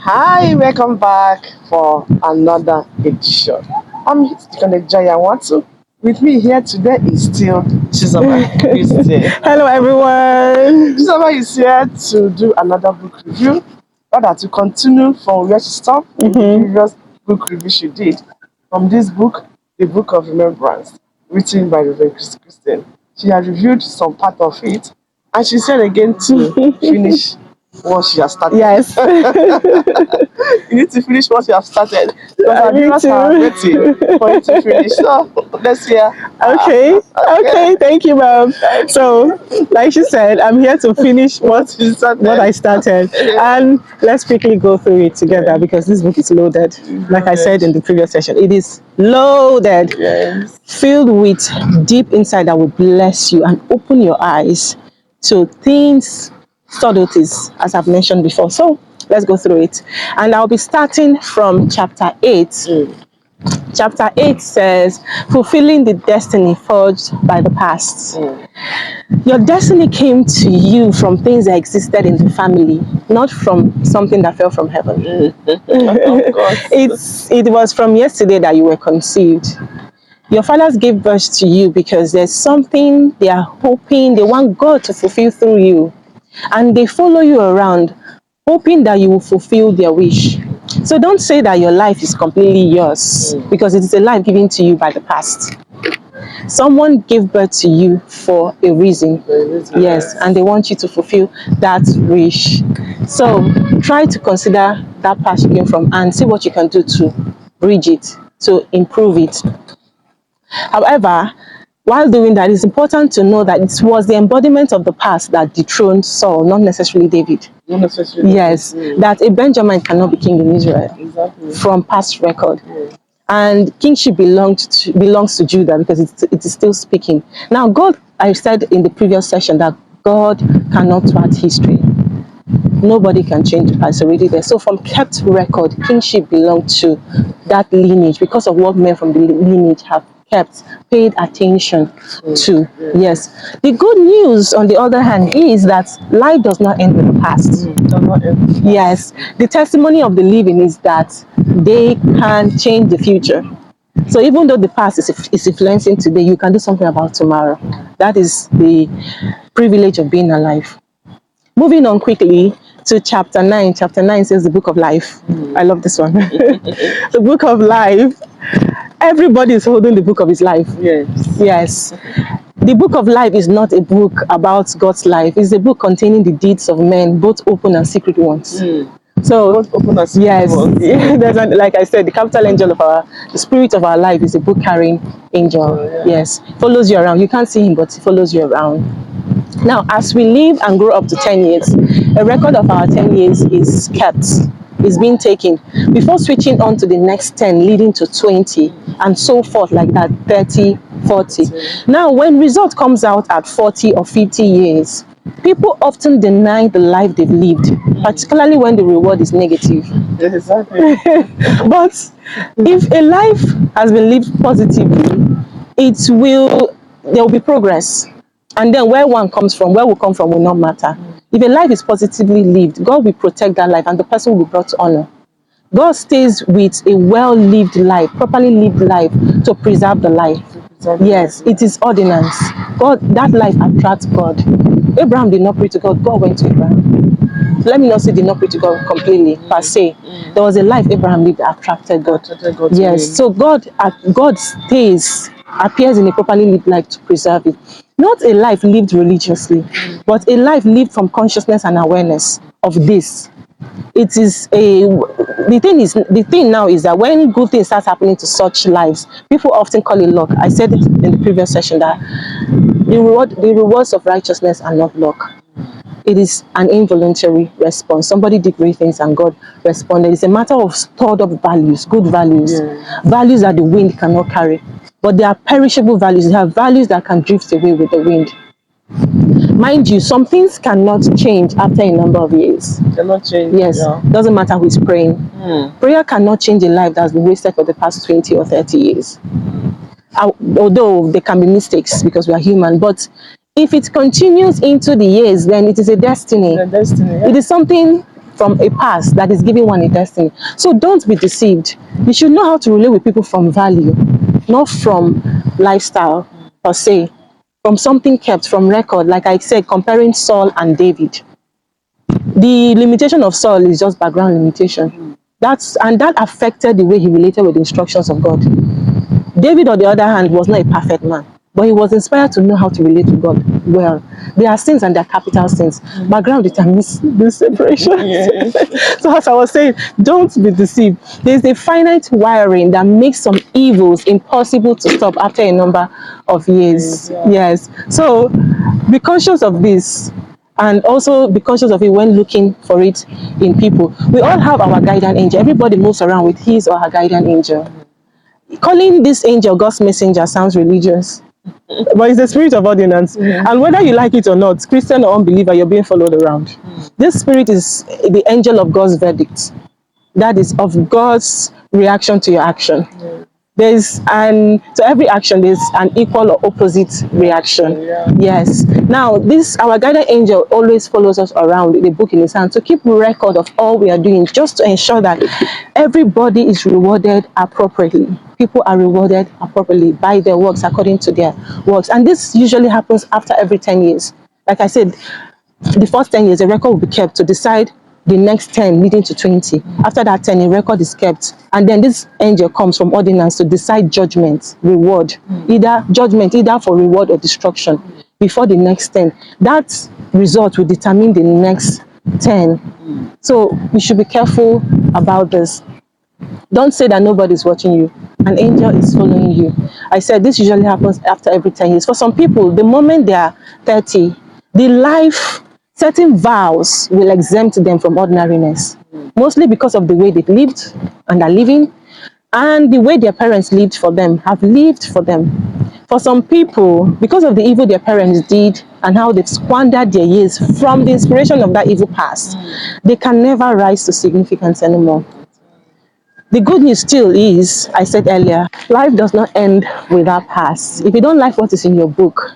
Hi, welcome back for another edition. I'm Anwatu. With me here today is still Chizoba. Who's here? Hello, everyone. Chizoba is here to do another book review, rather to continue from where she stopped in the previous book review she did. From this book, the Book of Remembrance, written by Reverend Christian. She has reviewed some part of it, and she said again to finish what she has started. Yes, You need to finish what you have started. Because I our need viewers are to. waiting for you to finish. So let's hear. Okay, okay, thank you, ma'am. Thank So, like she said, I'm here to finish what you started. what I started, and let's quickly go through it together because this book is loaded. Like I said in the previous session, it is loaded, Yes. filled with deep insight that will bless you and open your eyes to things, subtleties, as I've mentioned before. So let's go through it. And I'll be starting from chapter 8. Chapter 8 says, fulfilling the destiny forged by the past. Your destiny came to you from things that existed in the family, not from something that fell from heaven. Of course. It was from yesterday that you were conceived. Your fathers gave birth to you because there's something they are hoping, they want God to fulfill through you. And they follow you around, hoping that you will fulfill their wish. So don't say that your life is completely yours because it is a life given to you by the past. Someone gave birth to you for a reason. Yes, and they want you to fulfill that wish. So try to consider that past you came from and see what you can do to bridge it, to improve it. However, while doing that, it's important to know that it was the embodiment of the past that dethroned Saul, not necessarily David. Not necessarily. Yes, that a Benjamin cannot be king in Israel. Exactly. From past record. And kingship belongs to Judah because it is still speaking. Now, God, I said in the previous session that God cannot thwart history. Nobody can change it. It's already there. So from kept record, kingship belonged to that lineage because of what men from the lineage have kept, paid attention to. Yes. The good news, on the other hand, is that life does not end with the past. Yes. The testimony of the living is that they can change the future. So even though the past is influencing today, you can do something about tomorrow. That is the privilege of being alive. Moving on quickly to chapter 9. Chapter 9 says the book of life. I love this one. The book of life. Everybody is holding the book of his life. Yes. The book of life is not a book about God's life. It's a book containing the deeds of men, both open and secret ones. So, yes, like I said, the capital angel of the spirit of our life is a book carrying angel. Yes, follows you around. You can't see him, but he follows you around. Now, as we live and grow up to 10 years, a record of our 10 years is kept, is being taken before switching on to the next 10, leading to 20, and so forth, like that, 30, 40. Now, when result comes out at 40 or 50 years, people often deny the life they've lived, particularly when the reward is negative. Exactly. But if a life has been lived positively, there will be progress. And then where one comes from, where we come from will not matter. If a life is positively lived, God will protect that life and the person will be brought to honor. God stays with a well-lived life, properly lived life, to preserve the life. Yes, it is ordinance. God, that life attracts God. Abraham did not pray to God. God went to Abraham. Let me not say did not pray to God completely, per se. There was a life Abraham lived that attracted God. Yes, so God appears in a properly lived life to preserve it. Not a life lived religiously, but a life lived from consciousness and awareness of this. It is the thing now is that when good things start happening to such lives, people often call it luck. I said in the previous session that the rewards of righteousness are not luck. It is an involuntary response. Somebody did great things and God responded. It's a matter of stored up values, good values, values that the wind cannot carry. But they are perishable values. They have values that can drift away with the wind. Mind you, some things cannot change after a number of years. Cannot change. Yes, doesn't matter who is praying. Prayer cannot change a life that's been wasted for the past 20 or 30 years. Although there can be mistakes because we are human, but if it continues into the years, then it is a destiny. It is something from a past that is giving one a destiny. So don't be deceived. You should know how to relate with people from value, not from lifestyle per se, from something kept, from record. Like I said, comparing Saul and David. The limitation of Saul is just background limitation. That affected the way he related with the instructions of God. David, on the other hand, was not a perfect man, but he was inspired to know how to relate to God well. There are sins and there are capital sins. Background determines the separation. Yes. So as I was saying, don't be deceived. There's a finite wiring that makes some evils impossible to stop after a number of years. Yeah. Yes. So be conscious of this. And also be conscious of it when looking for it in people. We all have our guardian angel. Everybody moves around with his or her guardian angel. Calling this angel God's messenger sounds religious, but it's the spirit of ordinance. And whether you like it or not, Christian or unbeliever, you're being followed around. This spirit is the angel of God's verdict. That is of God's reaction to your action. To every action there's an equal or opposite reaction. Yes. Now this our guardian angel always follows us around with a book in his hand to keep record of all we are doing, just to ensure that everybody is rewarded appropriately. People are rewarded appropriately by their works, according to their works. And this usually happens after every 10 years. Like I said, the first 10 years, a record will be kept to decide the next 10 leading to 20. After that 10, a record is kept. And then this angel comes from ordinance to decide judgment, reward, either for reward or destruction before the next 10. That result will determine the next 10. So we should be careful about this. Don't say that nobody's watching you. An angel is following you. I said this usually happens after every 10 years. For some people, the moment they are 30, certain vows will exempt them from ordinariness, mostly because of the way they lived and are living, and the way their parents have lived for them. For some people, because of the evil their parents did and how they've squandered their years from the inspiration of that evil past, they can never rise to significance anymore. The good news still is, I said earlier, life does not end with our past. If you don't like what is in your book,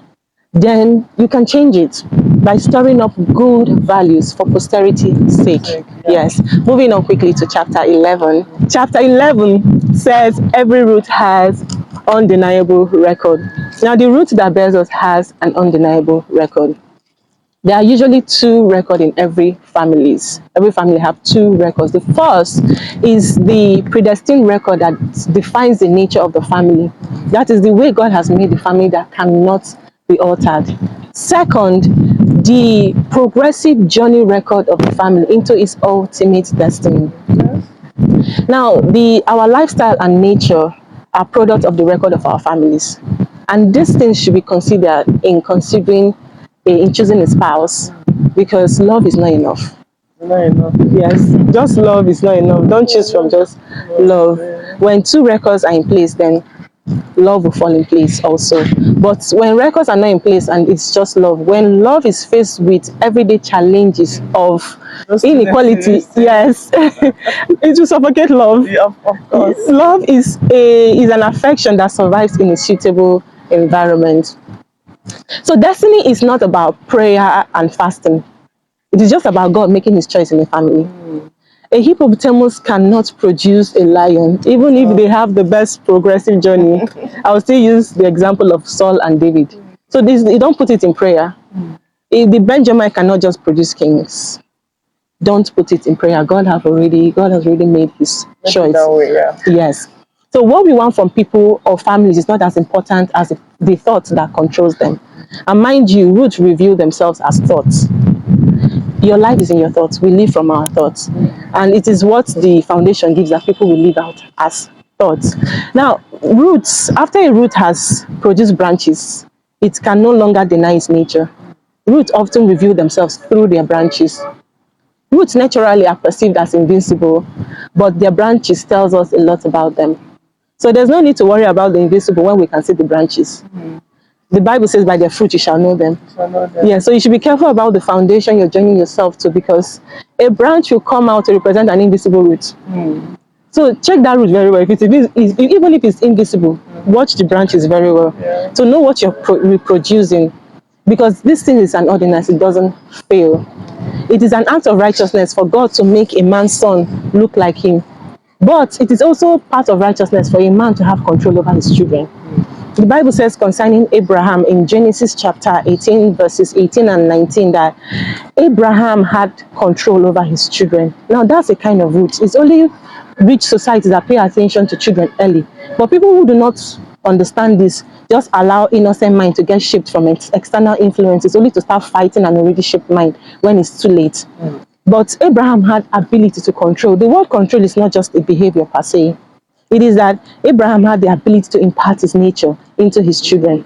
then you can change it by storing up good values for posterity's sake. Yes. Moving on quickly to chapter 11. Chapter 11 says every root has undeniable record. Now, the root that bears us has an undeniable record. There are usually two records in every family. Every family have two records. The first is the predestined record that defines the nature of the family. That is the way God has made the family that cannot be altered. Second, the progressive journey record of the family into its ultimate destiny. Now, our lifestyle and nature are product of the record of our families. And these things should be considered in choosing a spouse, because love is not enough. Not enough. Yes, just love is not enough. Don't choose from just love. When two records are in place, then love will fall in place also. But when records are not in place and it's just love, when love is faced with everyday challenges of inequality, yes, it will suffocate love. Yeah, of course. Love is an affection that survives in a suitable environment. So destiny is not about prayer and fasting. It is just about God making his choice in a family. A hippopotamus cannot produce a lion, even if they have the best progressive journey. I'll still use the example of Saul and David. So you don't put it in prayer. The Benjamin cannot just produce kings. Don't put it in prayer. God has already made his choice. Yes. So what we want from people or families is not as important as the thoughts that controls them. And mind you, roots reveal themselves as thoughts. Your life is in your thoughts. We live from our thoughts. And it is what the foundation gives that people will live out as thoughts. Now, roots, after a root has produced branches, it can no longer deny its nature. Roots often reveal themselves through their branches. Roots naturally are perceived as invincible, but their branches tells us a lot about them. So there's no need to worry about the invisible when we can see the branches. The Bible says, by their fruit you shall know them. Yeah, so you should be careful about the foundation you're joining yourself to, because a branch will come out to represent an invisible root. So check that root very well. Even if it's invisible, watch the branches very well to know what you're reproducing, because this thing is an ordinance, it doesn't fail. It is an act of righteousness for God to make a man's son look like him. But it is also part of righteousness for a man to have control over his children. The Bible says concerning Abraham in Genesis chapter 18, verses 18 and 19, that Abraham had control over his children. Now, that's a kind of root. It's only rich societies that pay attention to children early. But people who do not understand this just allow innocent mind to get shaped from external influences, only to start fighting an already shaped mind when it's too late. But Abraham had ability to control. The word control is not just a behavior per se. It is that Abraham had the ability to impart his nature into his children.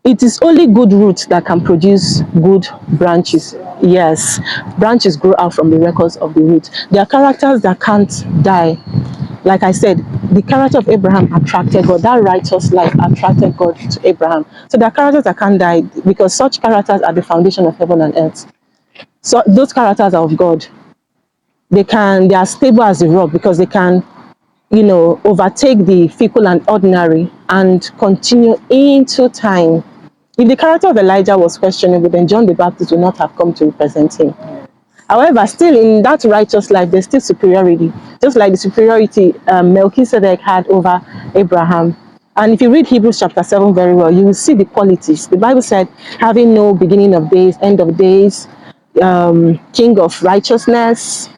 It is only good roots that can produce good branches. Yes, branches grow out from the records of the root. There are characters that can't die. Like I said, the character of Abraham attracted God. That righteous life attracted God to Abraham. So there are characters that can't die because such characters are the foundation of heaven and earth. So those characters are of God. They are stable as a rock because they can, overtake the fickle and ordinary and continue into time. If the character of Elijah was questionable, then John the Baptist would not have come to represent him. However, still in that righteous life, there's still superiority, just like the superiority Melchizedek had over Abraham. And if you read Hebrews chapter 7 very well, you will see the qualities. The Bible said, having no beginning of days, end of days, king of righteousness,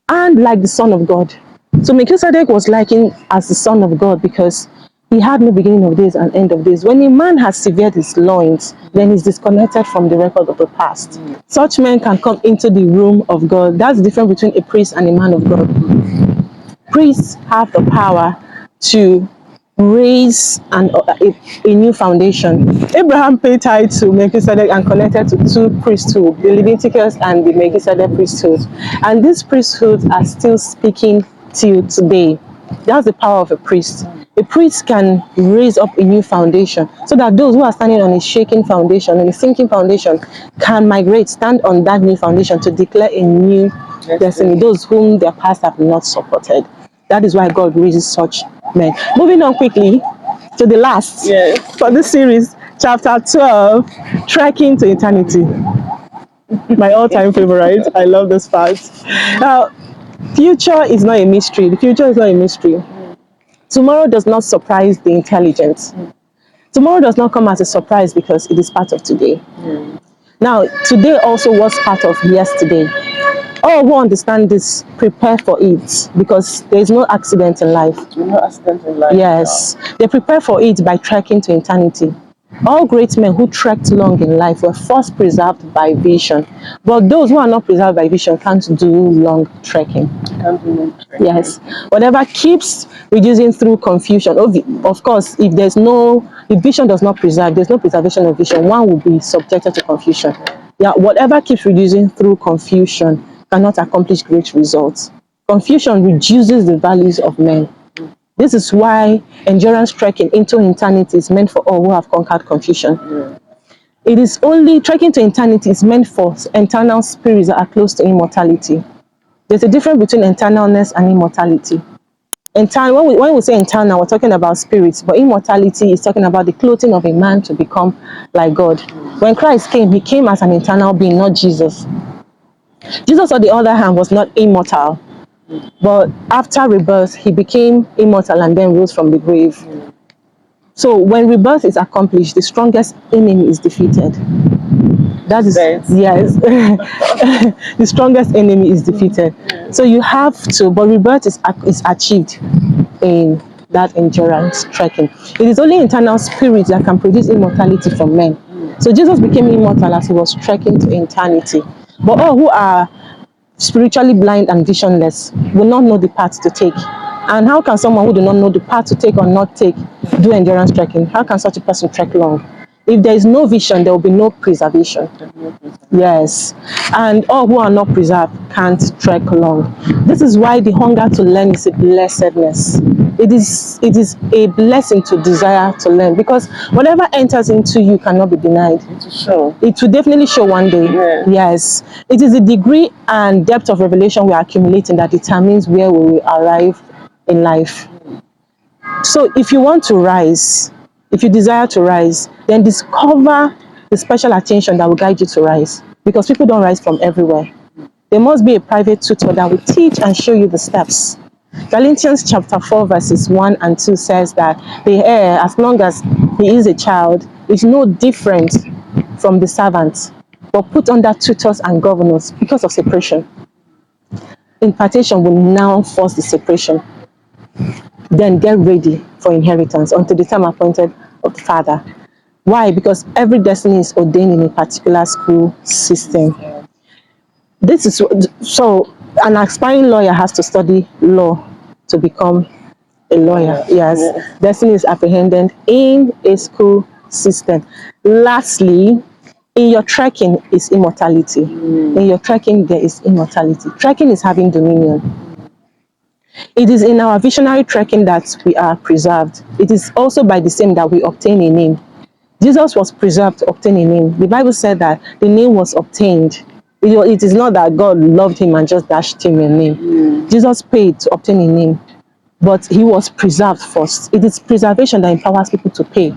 and like the Son of God. So Melchizedek was likened as the Son of God because he had no beginning of days and end of days. When a man has severed his loins, then he's disconnected from the record of the past. Such men can come into the room of God. That's the difference between a priest and a man of God. Priests have the power to raise a new foundation. Abraham paid tithe to Melchizedek and connected to two priesthoods, the Leviticus and the Melchizedek priesthood. And these priesthoods are still speaking till today. That's the power of a priest. A priest can raise up a new foundation so that those who are standing on a shaking foundation, on a sinking foundation, can migrate, stand on that new foundation to declare a new destiny, those whom their past have not supported. That is why God raises such men. Moving on quickly to the last for this series, chapter 12, Trekking to Eternity. My all-time favorite. I love this part. Now, future is not a mystery. The future is not a mystery. Tomorrow does not surprise the intelligent. Tomorrow does not come as a surprise because it is part of today. Now, today also was part of yesterday. All who understand this prepare for it because there is no accident in life. No accident in life. Yes, they prepare for it by trekking to eternity. All great men who trekked long in life were first preserved by vision, but those who are not preserved by vision can't do long trekking. Can't do long trekking. Yes, whatever keeps reducing through confusion. Of course, if vision does not preserve, there's no preservation of vision, one will be subjected to confusion. Yeah, whatever keeps reducing through confusion cannot accomplish great results. Confusion reduces the values of men. This is why endurance trekking into eternity is meant for all who have conquered confusion. It is only trekking to eternity is meant for eternal spirits that are close to immortality. There's a difference between eternalness and immortality. When we say eternal, we're talking about spirits, but immortality is talking about the clothing of a man to become like God. When Christ came, he came as an eternal being, not Jesus. Jesus, on the other hand, was not immortal, but after rebirth, he became immortal and then rose from the grave. So when rebirth is accomplished, the strongest enemy is defeated. That is, yes, the strongest enemy is defeated. So you have to, but rebirth is achieved in that endurance trekking. It is only internal spirit that can produce immortality from men. So Jesus became immortal as he was trekking to eternity. But all who are spiritually blind and visionless will not know the path to take. And how can someone who do not know the path to take or not take do endurance trekking? How can such a person trek long? If there is no vision, there will be no preservation. Yes. And all who are not preserved can't trek long. This is why the hunger to learn is a blessedness. It is a blessing to desire to learn, because whatever enters into you cannot be denied. It will definitely show one day. Yes. It is the degree and depth of revelation we are accumulating that determines where we will arrive in life. So if you want to rise, if you desire to rise, then discover the special attention that will guide you to rise. because people don't rise from everywhere. There must be a private tutor that will teach and show you the steps. Galatians chapter 4 verses 1 and 2 says that the heir, as long as he is a child, is no different from the servant, but put under tutors and governors because of separation. Impartation will now force the separation. Then get ready for inheritance until the time appointed of the father. Why? Because every destiny is ordained in a particular school system. This is so an aspiring lawyer has to study law to become a lawyer. Yes. Destiny is apprehended in a school system. Lastly, in your trekking is immortality. In your trekking, there is immortality. Trekking is having dominion. It is in our visionary trekking that we are preserved. It is also by the same that we obtain a name. Jesus was preserved to obtain a name. The Bible said that the name was obtained. It is not that God loved him and just dashed him a name. Jesus paid to obtain a name, but he was preserved first. It is preservation that empowers people to pay.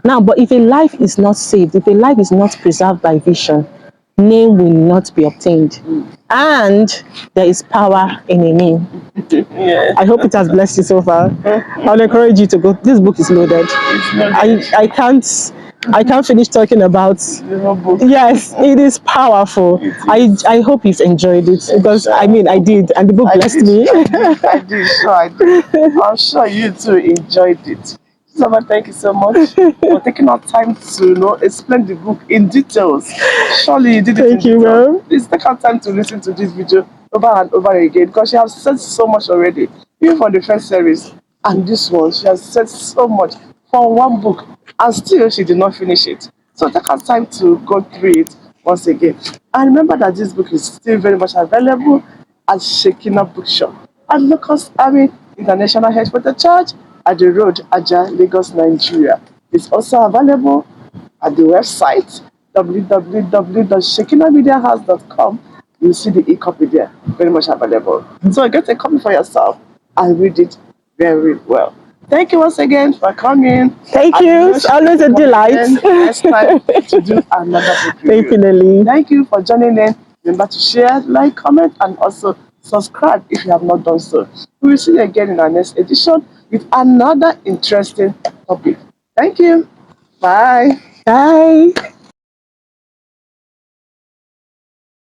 Now, but if a life is not saved, if a life is not preserved by vision, name will not be obtained. And there is power in a name. I hope it has blessed you so far. I'll encourage you to go. This book is loaded. I can't finish talking about. Yes, it is powerful. I hope you've enjoyed it because I mean I did, and the book blessed me. I did, sure I did. I'm sure you too enjoyed it. Chizoba, thank you so much for taking our time to explain the book in details. Surely you did it in Thank you, detail. ma'am. Please take our time to listen to this video over and over again because she has said so much already. Even for the first series and this one, she has said so much for one book and still she did not finish it. So take our time to go through it once again. And remember that this book is still very much available at Shekina Bookshop at Locust Army International Headquarters Church at the road, Aja, Lagos, Nigeria. It's also available at the website www.shekinahmediahouse.com. You'll see the e-copy there, very much available. So get a copy for yourself and read it very well. Thank you once again for coming. Thank you. It's always a delight. Next time to do another book review. Definitely. Thank you for joining in. Remember to share, like, comment, and also subscribe if you have not done so. We will see you again in our next edition with another interesting topic. Thank you. Bye. Bye.